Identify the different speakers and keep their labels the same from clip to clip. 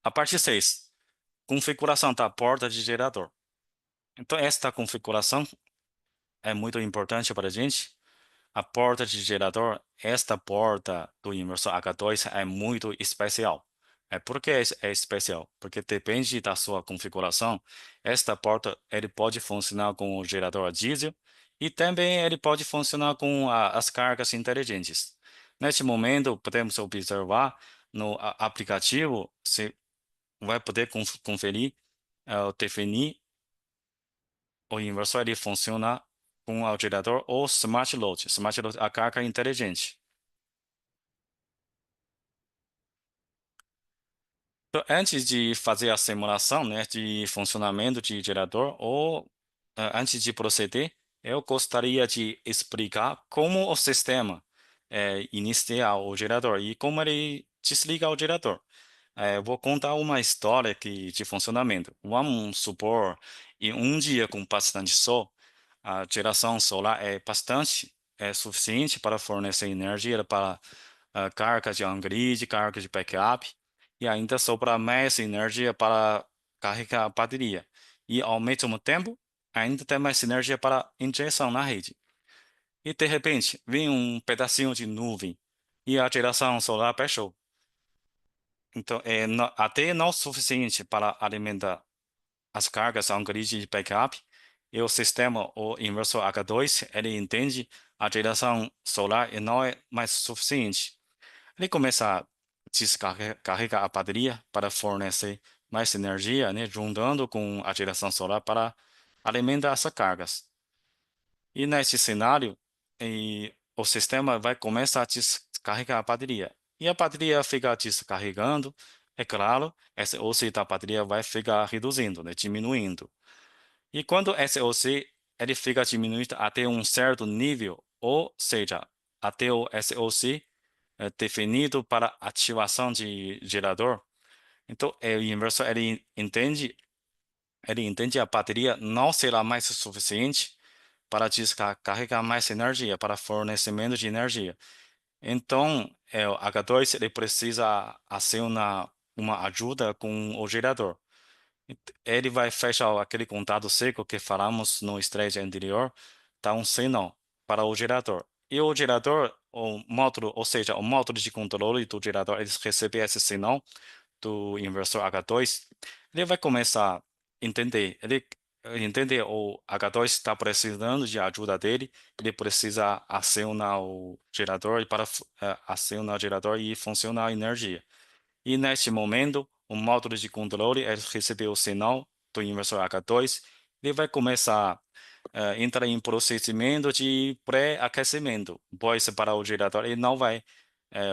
Speaker 1: A parte 6, configuração da porta de gerador. Então, esta configuração é muito importante para a gente. A porta de gerador, esta porta do inversor H2 é muito especial. Por que é especial? Porque depende da sua configuração. Esta porta ele pode funcionar com o gerador a diesel e também ele pode funcionar com as cargas inteligentes. Neste momento, podemos observar no aplicativo, você vai poder conferir, definir o inversor ele funciona com o gerador ou Smart Load. Smart Load é a carga inteligente. Então, antes de fazer a simulação, né, de funcionamento de gerador, ou antes de proceder, eu gostaria de explicar como o sistema inicia o gerador e como ele desliga o gerador. Eu vou contar uma história de funcionamento. Vamos supor, em um dia com bastante sol, a geração solar é suficiente para fornecer energia para carga de on-grid, carga de backup, e ainda sobra mais energia para carregar a bateria. E, ao mesmo tempo, ainda tem mais energia para injeção na rede. E, de repente, vem um pedacinho de nuvem e a geração solar fechou. Então, até não suficiente para alimentar as cargas on-grid de backup, e o sistema, o inversor H2, ele entende a geração solar e não é mais suficiente. Ele começa a descarregar a bateria para fornecer mais energia, né, juntando com a geração solar para alimentar essas cargas. E nesse cenário, o sistema vai começar a descarregar a bateria. E a bateria fica descarregando, é claro, essa OC da bateria vai ficar reduzindo, né, diminuindo. E quando esse OC ele fica diminuindo até um certo nível, ou seja, até o SOC definido para ativação de gerador, então o inversor ele entende a bateria não será mais suficiente para descarregar mais energia, para fornecimento de energia. Então, o H2 ele precisa acionar uma ajuda com o gerador. Ele vai fechar aquele contato seco que falamos no slide anterior, dá um sinal para o gerador. E o gerador, o módulo, ou seja, o módulo de controle do gerador, ele recebe esse sinal do inversor H2, ele vai começar a entender, ele entender o H2 está precisando de ajuda dele, ele precisa acionar o gerador para acionar o gerador e funcionar a energia. E neste momento, o módulo de controle ele recebeu o sinal do inversor H2, ele vai começar a entrar em procedimento de pré-aquecimento, pois para o gerador ele não vai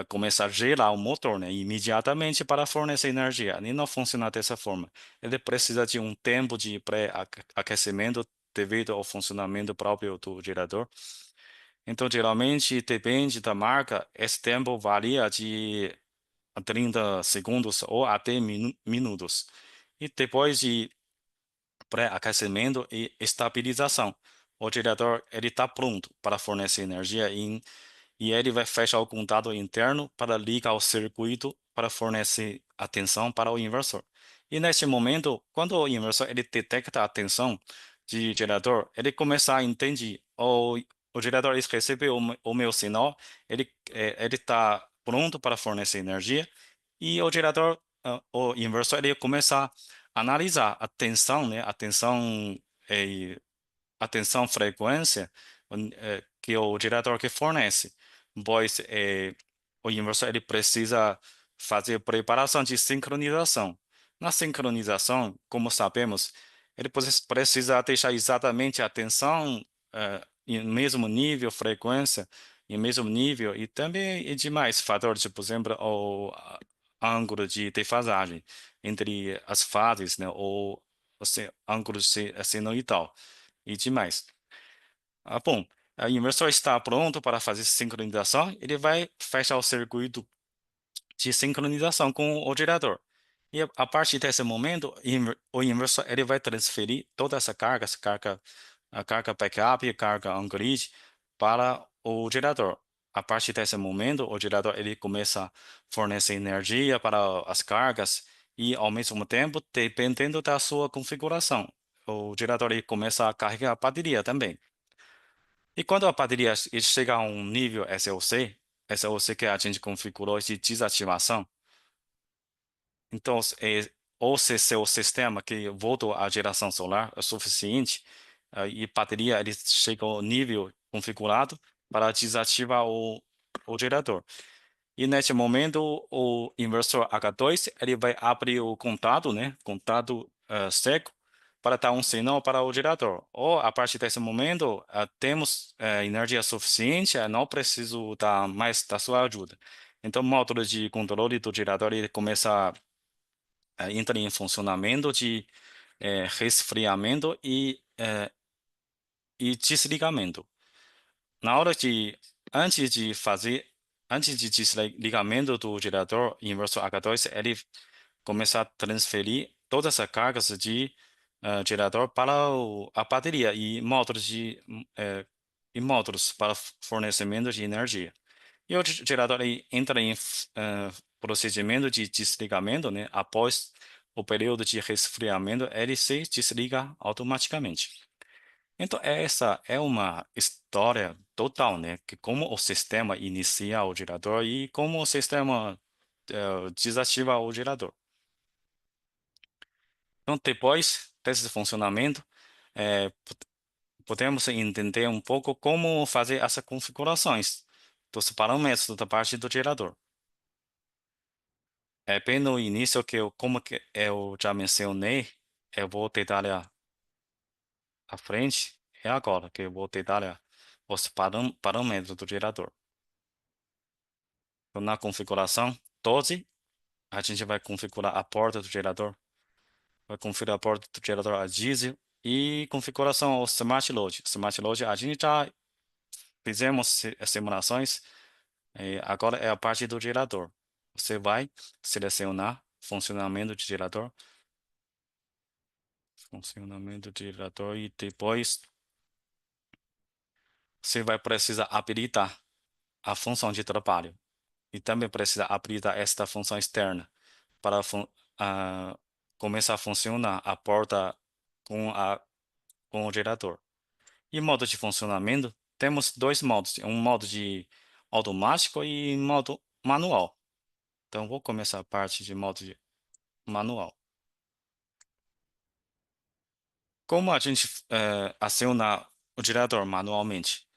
Speaker 1: começar a gerar o motor, né, imediatamente para fornecer energia. Ele não funciona dessa forma. Ele precisa de um tempo de pré-aquecimento devido ao funcionamento próprio do gerador. Então, geralmente, depende da marca, esse tempo varia de 30 segundos ou até minutos. E depois de pré-aquecimento e estabilização, o gerador ele está pronto para fornecer energia e ele vai fechar o contato interno para ligar o circuito para fornecer a tensão para o inversor. E neste momento, quando o inversor ele detecta a tensão de gerador, ele começa a entender o gerador ele recebeu o meu sinal, ele está pronto para fornecer energia e o gerador, o inversor, ele começa a analisar a tensão, né, eh, a tensão frequência que o gerador que fornece, pois o inversor ele precisa fazer preparação de sincronização. Na sincronização, como sabemos, ele precisa deixar exatamente a tensão em mesmo nível, frequência em mesmo nível e também e demais fatores, por exemplo, o ângulo de defasagem entre as fases, né, ou ângulo senoidal e demais. Bom, o inversor está pronto para fazer sincronização, ele vai fechar o circuito de sincronização com o gerador. E a partir desse momento, o inversor ele vai transferir toda a carga backup e a carga on-grid para o gerador. A partir desse momento, o gerador ele começa a fornecer energia para as cargas E, ao mesmo tempo, dependendo da sua configuração, o gerador ele começa a carregar a bateria também. E quando a bateria chega a um nível SOC que a gente configurou de desativação, então, ou se seu sistema que voltou à geração solar é suficiente, e bateria ele chega ao nível configurado para desativar o gerador. E neste momento, o inversor H2 ele vai abrir o contato, né, contato seco, para dar um sinal para o gerador. Ou a partir desse momento, temos energia suficiente, não preciso dar mais da sua ajuda. Então, o módulo de controle do gerador ele começa a entrar em funcionamento de resfriamento e desligamento. Na hora de, antes de fazer, antes de desligamento do gerador inversor H2, ele começa a transferir todas as cargas de gerador para a bateria e módulos para fornecimento de energia. E o gerador ele entra em procedimento de desligamento, né? Após o período de resfriamento, ele se desliga automaticamente. Então, essa é uma história total, né? Que como o sistema inicia o gerador e como o sistema desativa o gerador. Então, depois desse funcionamento, podemos entender um pouco como fazer essas configurações dos parâmetros da parte do gerador. É bem no início como que eu já mencionei, eu vou detalhar à frente, é agora que eu vou detalhar os parâmetros do gerador. Então, na configuração 12, a gente vai configurar a porta do gerador, vai configurar a porta do gerador a diesel e configuração ao Smart Load. Smart Load, a gente já fizemos simulações, agora é a parte do gerador. Você vai selecionar funcionamento de gerador e depois você vai precisar habilitar a função de trabalho e também precisa habilitar esta função externa para ah, começar a funcionar a porta com o gerador. E modo de funcionamento, temos dois modos, um modo de automático e modo manual. Então, vou começar a parte de modo manual. Como a gente aciona o gerador manualmente?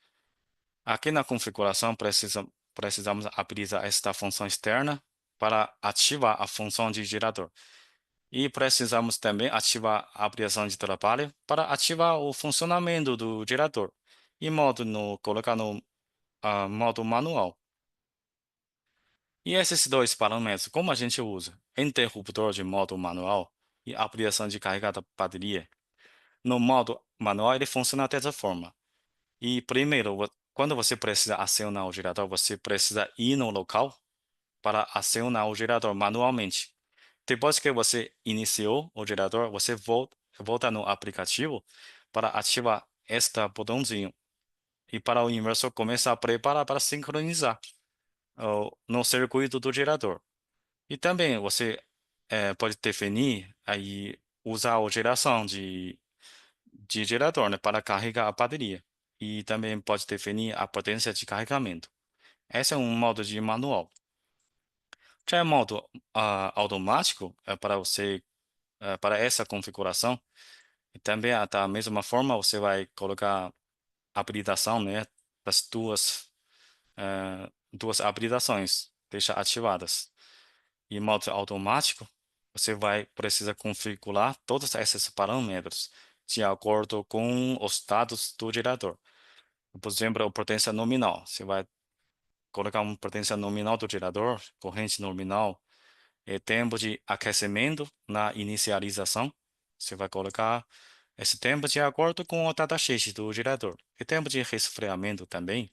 Speaker 1: Aqui na configuração, precisamos habilitar esta função externa para ativar a função de gerador. E precisamos também ativar a ampliação de trabalho para ativar o funcionamento do gerador. E colocar no modo manual. E esses dois parâmetros, como a gente usa? Interruptor de modo manual e ampliação de carga da bateria. No modo manual, ele funciona dessa forma. E primeiro, quando você precisa acionar o gerador, você precisa ir no local para acionar o gerador manualmente. Depois que você iniciou o gerador, você volta no aplicativo para ativar este botãozinho e para o inversor começar a preparar para sincronizar no circuito do gerador. E também você pode definir aí usar a geração de gerador, né, para carregar a bateria. E também pode definir a potência de carregamento. Esse é um modo de manual. Já é modo automático, para essa configuração. E também, da mesma forma, você vai colocar a habilitação, né, das duas habilitações, deixa ativadas. E modo automático, você vai precisar configurar todos esses parâmetros de acordo com os dados do gerador. Por exemplo, a potência nominal. Você vai colocar uma potência nominal do gerador, corrente nominal, e tempo de aquecimento na inicialização. Você vai colocar esse tempo de acordo com o datasheet do gerador. E tempo de resfriamento também.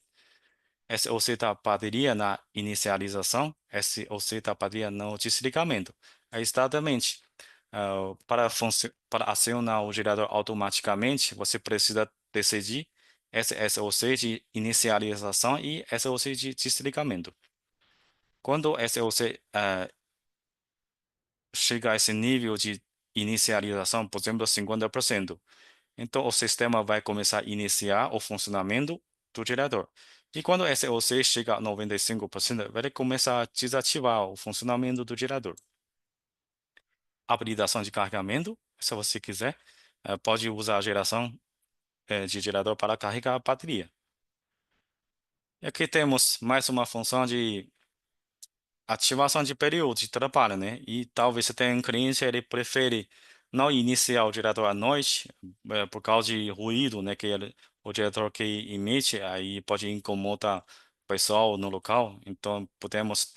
Speaker 1: SOC da bateria na inicialização, SOC da bateria no desligamento. É exatamente. Para acionar o gerador automaticamente, você precisa decidir esse SOC de inicialização e SOC de desligamento. Quando o SOC chega a esse nível de inicialização, por exemplo, 50%. Então, o sistema vai começar a iniciar o funcionamento do gerador. E quando esse OC chega a 95%, vai começar a desativar o funcionamento do gerador. Habilitação de carregamento, se você quiser, pode usar a geração de gerador para carregar a bateria. E aqui temos mais uma função de ativação de período de trabalho, né? E talvez você tenha um cliente, ele prefere não iniciar o gerador à noite, por causa de ruído, né? O gerador que emite, aí pode incomodar o pessoal no local. Então, podemos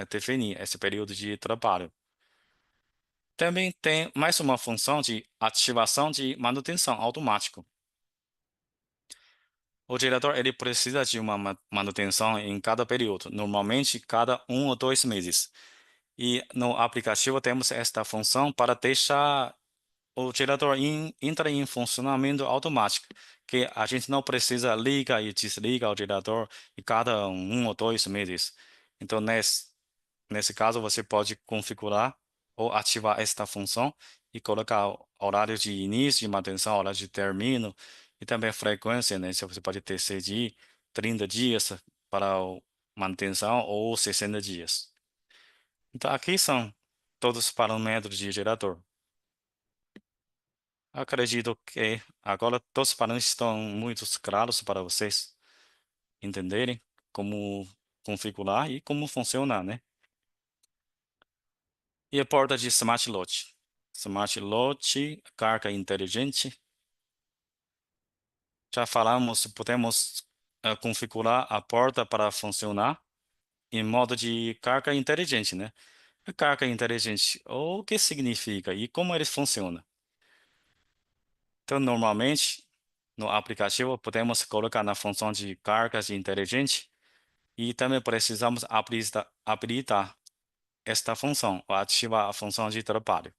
Speaker 1: definir esse período de trabalho. Também tem mais uma função de ativação de manutenção automática. O gerador ele precisa de uma manutenção em cada período, normalmente cada 1 ou 2 meses. E no aplicativo temos esta função para deixar o gerador entrar em funcionamento automático, que a gente não precisa ligar e desligar o gerador em cada 1 ou 2 meses. Então, nesse caso, você pode configurar ou ativar esta função e colocar o horário de início de manutenção, horário de término e também a frequência, né? Se você pode ter de 30 dias para manutenção ou 60 dias. Então, aqui são todos os parâmetros de gerador. Acredito que agora todos os parâmetros estão muito claros para vocês entenderem como configurar e como funcionar, né? E a porta de Smart Load. Smart Load, carga inteligente. Já falamos, podemos configurar a porta para funcionar em modo de carga inteligente, né? A carga inteligente, o que significa e como ele funciona? Então, normalmente, no aplicativo, podemos colocar na função de cargas inteligente e também precisamos habilitar esta função, ou ativar a função de trabalho.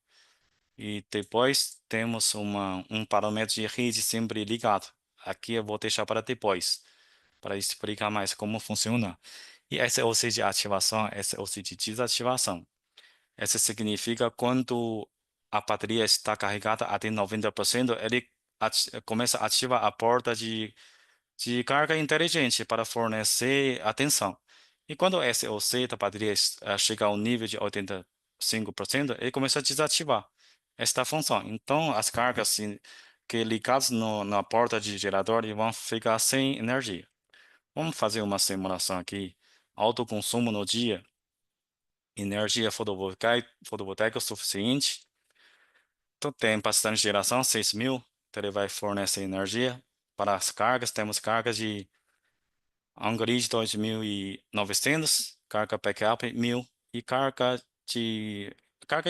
Speaker 1: E depois temos um parâmetro de rede sempre ligado. Aqui eu vou deixar para depois, para explicar mais como funciona. E SOC de ativação, SOC de desativação. Isso significa quando a bateria está carregada até 90%, ele começa a ativar a porta de carga inteligente para fornecer atenção. E quando esse SOC da bateria chega ao nível de 85%, ele começa a desativar esta função. Então, as cargas que ligadas na porta de gerador eles vão ficar sem energia. Vamos fazer uma simulação aqui. Alto consumo no dia, energia fotovoltaica suficiente. Então, tem bastante geração, 6.000. Então, ele vai fornecer energia para as cargas. Temos cargas de On-grid 2.900, carga backup 1.000 e carga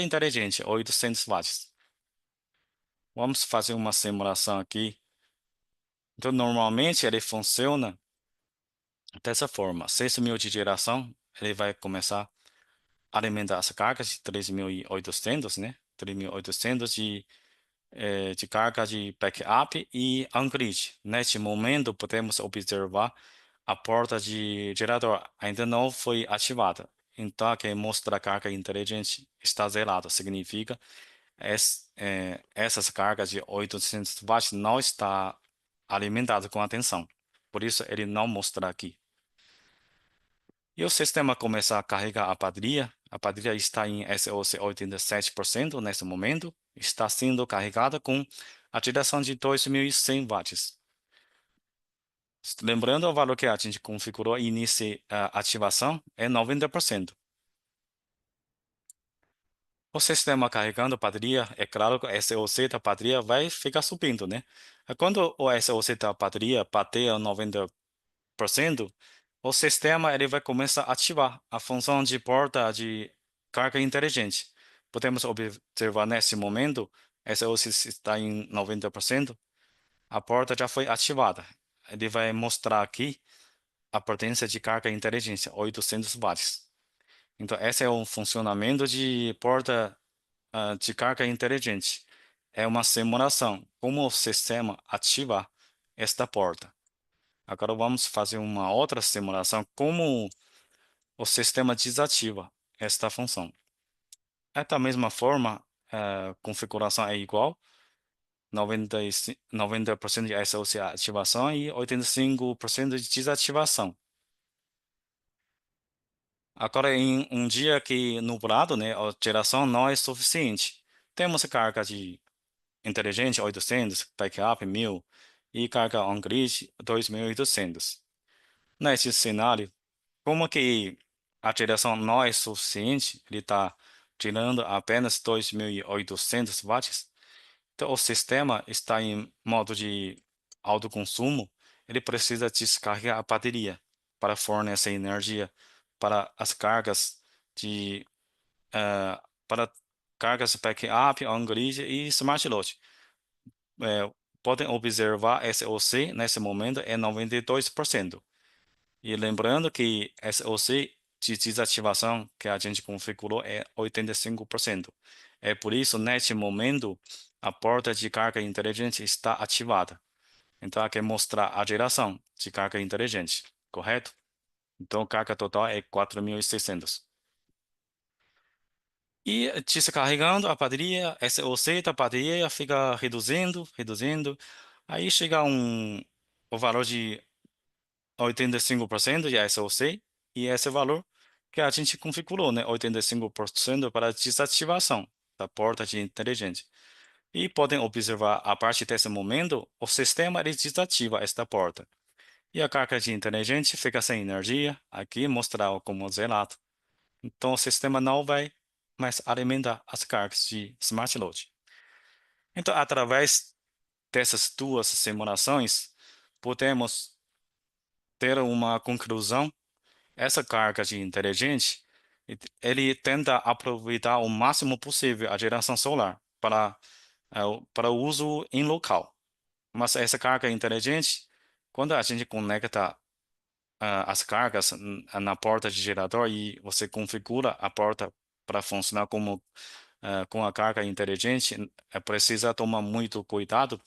Speaker 1: inteligente 800 watts. Vamos fazer uma simulação aqui. Então, normalmente ele funciona dessa forma. 6.000 de geração, ele vai começar a alimentar as cargas de 3.800, né? 3.800 de carga de backup e on-grid. Neste momento, podemos observar a porta de gerador ainda não foi ativada. Então, aqui mostra a carga inteligente está zerada. Significa essas cargas de 800 watts não está alimentada com atenção. Por isso, ele não mostra aqui. E o sistema começa a carregar a bateria. A bateria está em SOC 87% nesse momento. Está sendo carregada com a direção de 2.100 watts. Lembrando o valor que a gente configurou início a ativação é 90%. O sistema carregando a bateria, é claro que o SOC da bateria vai ficar subindo, né? Quando o SOC da bateria bater a 90%, o sistema ele vai começar a ativar a função de porta de carga inteligente. Podemos observar nesse momento, SOC está em 90%, a porta já foi ativada. Ele vai mostrar aqui a potência de carga inteligente, 800 watts. Então, esse é o funcionamento de porta de carga inteligente. É uma simulação, como o sistema ativa esta porta. Agora vamos fazer uma outra simulação, como o sistema desativa esta função. É da mesma forma, a configuração é igual, 90% de SOC ativação e 85% de desativação. Agora, em um dia que nublado, né, a geração não é suficiente. Temos carga de inteligente 800, backup 1000 e carga on-grid 2800. Nesse cenário, como que a geração não é suficiente, ele está tirando apenas 2.800 watts, então o sistema está em modo de autoconsumo, ele precisa descarregar a bateria para fornecer energia para as cargas de para cargas backup, on-grid e smart load. Podem observar SOC nesse momento é 92%. E lembrando que SOC de desativação que a gente configurou é 85%. É por isso, neste momento, a porta de carga inteligente está ativada. Então, aqui mostra a geração de carga inteligente, correto? Então, carga total é 4.600. E descarregando a bateria, SOC da bateria fica reduzindo, reduzindo. Aí chega o valor de 85% de SOC e esse valor que a gente configurou, né? 85% para desativação da porta de inteligente. E podem observar, a partir desse momento, o sistema ele desativa esta porta. E a carga de inteligente fica sem energia, aqui mostrar como zerado. Então, o sistema não vai mais alimentar as cargas de Smart Load. Então, através dessas duas simulações, podemos ter uma conclusão. Essa carga de inteligente, ele tenta aproveitar o máximo possível a geração solar para o uso em local. Mas essa carga inteligente, quando a gente conecta as cargas na porta de gerador e você configura a porta para funcionar como com a carga inteligente, é preciso tomar muito cuidado,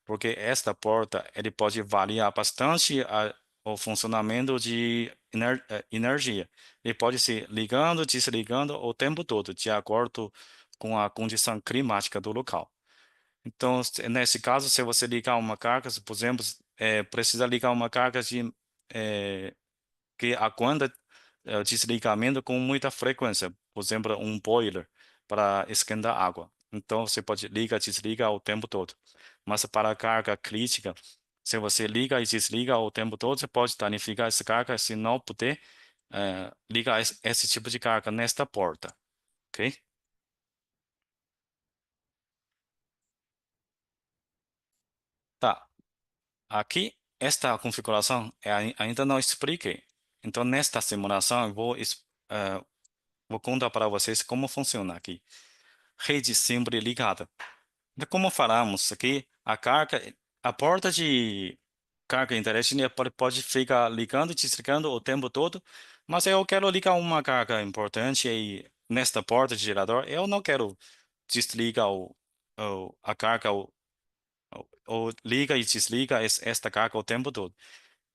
Speaker 1: porque esta porta ele pode variar bastante o funcionamento de energia. Ele pode se ligando, desligando o tempo todo, de acordo com a condição climática do local. Então, nesse caso, se você ligar uma carga, por exemplo, precisa ligar uma carga de que aguenta desligamento com muita frequência, por exemplo, um boiler para esquentar água. Então, você pode ligar e desligar o tempo todo. Mas para a carga crítica, se você liga e desliga o tempo todo, você pode danificar essa carga se não puder ligar esse tipo de carga nesta porta, ok? Tá. Aqui, esta configuração ainda não expliquei. Então, nesta simulação, eu vou contar para vocês como funciona aqui. Rede sempre ligada. Então, como falamos aqui, a porta de carga inteligente pode ficar ligando e desligando o tempo todo, mas eu quero ligar uma carga importante e nesta porta de gerador, eu não quero desligar a carga ou liga e desliga esta carga o tempo todo.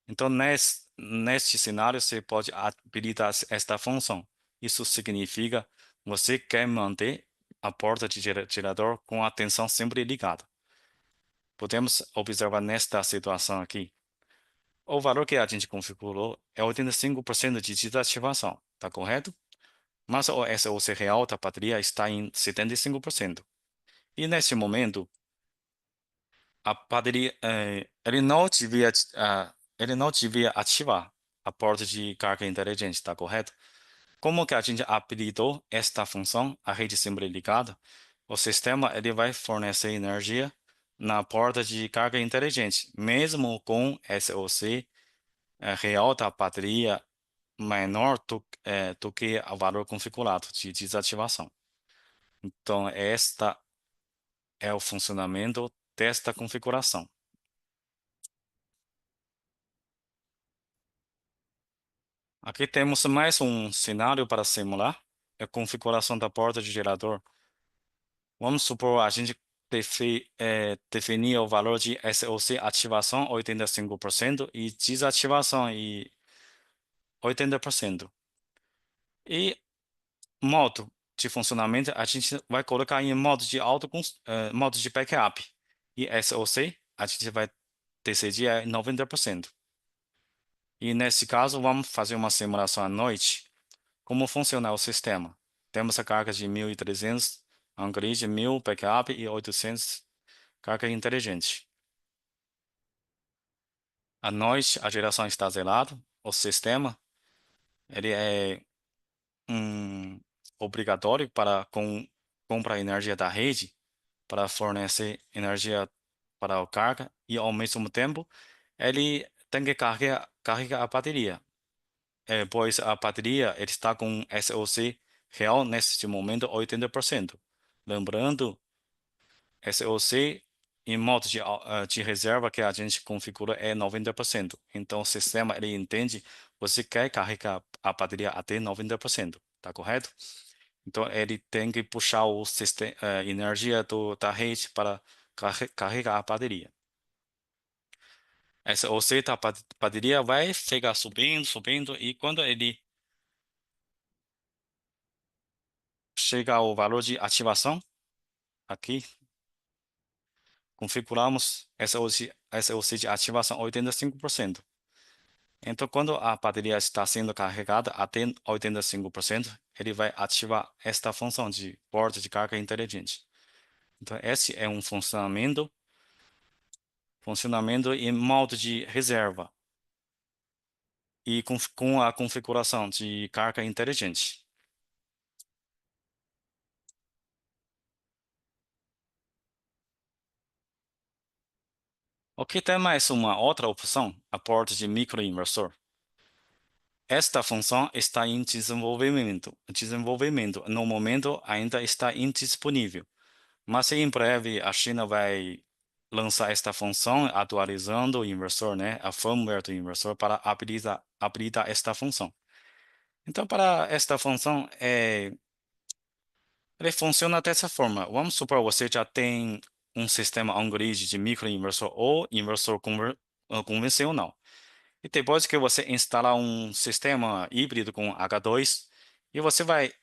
Speaker 1: Então, neste cenário, você pode habilitar esta função. Isso significa você quer manter a porta de gerador com a tensão sempre ligada. Podemos observar nesta situação aqui. O valor que a gente configurou é 85% de desativação, tá correto? Mas o SOC real da bateria está em 75%. E neste momento, a bateria, ele não devia ativar a porta de carga inteligente, tá correto? Como que a gente habilitou esta função, a rede sempre ligada, o sistema ele vai fornecer energia na porta de carga inteligente, mesmo com SOC real da bateria menor do que o valor configurado de desativação. Então, esta é o funcionamento desta configuração. Aqui temos mais um cenário para simular, a configuração da porta de gerador. Vamos supor a gente definir o valor de SOC ativação 85% e desativação 80%. E modo de funcionamento, a gente vai colocar em modo de modo de backup. E SOC, a gente vai decidir 90%. E nesse caso, vamos fazer uma simulação à noite. Como funciona o sistema? Temos a carga de 1.300 on-grid, 1.000 backup e 800 carga inteligente. À noite, a geração está zerada. O sistema ele é obrigatório para comprar energia da rede para fornecer energia para a carga e ao mesmo tempo ele tem que carregar a bateria. Pois a bateria ele está com SOC real neste momento 80%. Lembrando, SOC em modo de reserva que a gente configura é 90%. Então o sistema ele entende você quer carregar a bateria até 90%, tá correto? Então ele tem que puxar o sistema, energia da rede para carregar a bateria. SOC da bateria vai ficar subindo, subindo e quando ele chega ao valor de ativação, aqui configuramos SOC de ativação 85%. Então, quando a bateria está sendo carregada até 85%, ele vai ativar esta função de porta de carga inteligente. Então, esse é um funcionamento em modo de reserva e com a configuração de carga inteligente. Aqui tem mais uma outra opção, a porta de microinversor. Esta função está em desenvolvimento. Desenvolvimento, no momento, ainda está indisponível. Mas em breve a China vai lançar esta função atualizando o inversor, né, a firmware do inversor para habilitar esta função. Então, para esta função, ele funciona dessa forma. Vamos supor você já tem um sistema on-grid de microinversor ou inversor convencional. E depois que você instalar um sistema híbrido com H2, e você vai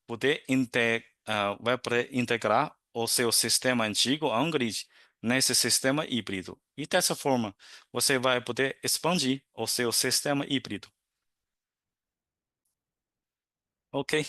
Speaker 1: poder integrar o seu sistema antigo on-grid nesse sistema híbrido. E dessa forma, você vai poder expandir o seu sistema híbrido. Ok?